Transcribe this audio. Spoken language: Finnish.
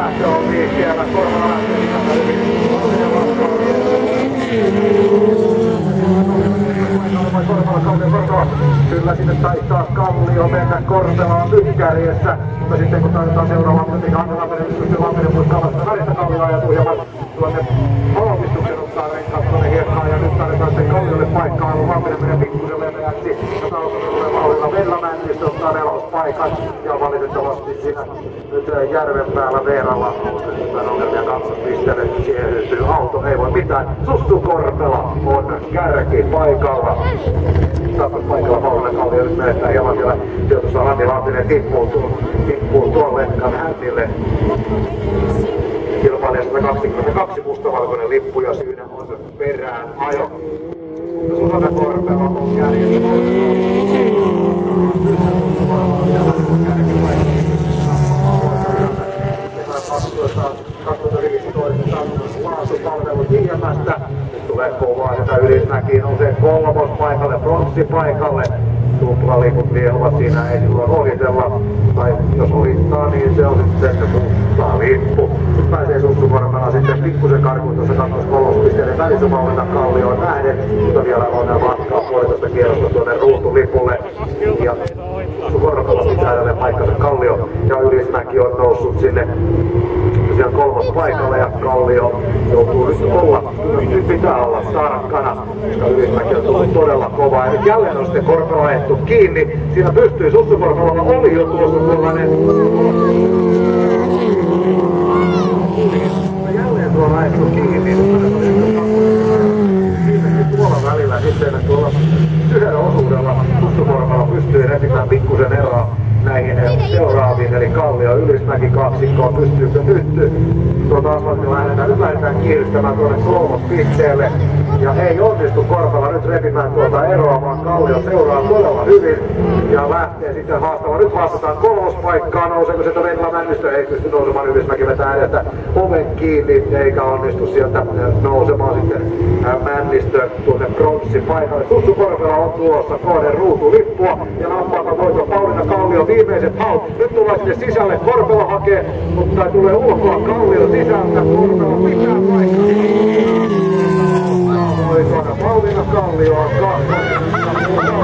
lähtö on liikkeellä. Korvala lähtee Kyllä sinne taittaa Kallio mennä. Korpela on nyt kärjessä. Mutta sitten kun tarvitaan seuraavaan, jotenkin Anne Lampinen muistaa vasta välistä Kallioa ja tuohjavat tuonne aloitustuksen ottaa renkaat tuonne hiekkaan. Ja nyt tarvitaan sitten Kalliolle paikkaa. Lampinen menee pikkusen leveäksi. Ja Saukonen tulee vauhdilla. Vella Mäntistö ottaa nelospaikan. Ja valitettavasti siinä nyt järven päällä Veeralla on jotain ongelmia katsopisteelle. Siihen hystyy auto. Ei voi mitään. Sussu Korpela on kärki paikalla. Paikalla Paulinen Kallio nyt menettää hieman siellä sijoitussa. Antti Lampinen tippuu tuolle hännille. Kilpailija 122 mustavalkoinen lippu ja syynä on perään ajo. Susanne Korpela on kärjessä. Laatupalvelut Hiimästä. Nyt tulee kovaa sitä Ylismäki nousee kolmospaikalle, pronssipaikalle. Tuplaliput liehuvat siinä, ei silloin ohitella. Tai jos ohittaa, niin se on sitten se mustaa lippu. Nyt pääsee Sussu Korpela sitten pikkusen karkuun tuossa 2-3 pisteiden välissä Pauliina Kallioon nähden. Mutta vielä on matkaa puolitoista kierrosta tuonne ruutulipulle. Ja Sussu Korpela pitää jälleen paikkansa. Kallio ja Ylismäki on noussut sinne tosiaan kolmospaikalle ja Kallio joutuu nyt pitää olla tarkkana, koska Ylismäki on tullut todella kovaa. Ja nyt jälleen on sitten Korpela ajettu kiinni. Siinä pystyy Sussu Korpelalla oli jo tuossa tuollainen. Jälleen tuolla ajettu kiinni. Siitäkin tuolla välillä sitten tuolla yhdellä osuudella Sussu Korpela pystyy repimään pikkusen eroa näihin seuraaviin, eli Kallio Ylismäki kaksikkoon. Pystyykö nyt tuota asfaltilla lähdetään kiihdyttämään tuonne kolmospisteelle. Ja ei onnistu Korpela nyt repimään tuota eroa, vaan Kallio seuraa todella hyvin ja lähtee sitten haastamaan. Nyt haastataan kolmospaikkaa, nouseeko sieltä Venla Männistö, ei pysty nousemaan. Ylismäki vetää edestä oven kiinni eikä onnistu sieltä nousemaan sitten Männistö tuonne pronssipaikalle. Sussu Korpela on tulossa kohden ruutulippua ja nappaa voitto Pauliina Kallio viimeiset haut. Nyt tullaan sinne sisälle, Korpela hakee, mutta tulee ulkoa Kallio sisältä. Korpela pitää paikkaa. Pauliina Kallio on 2.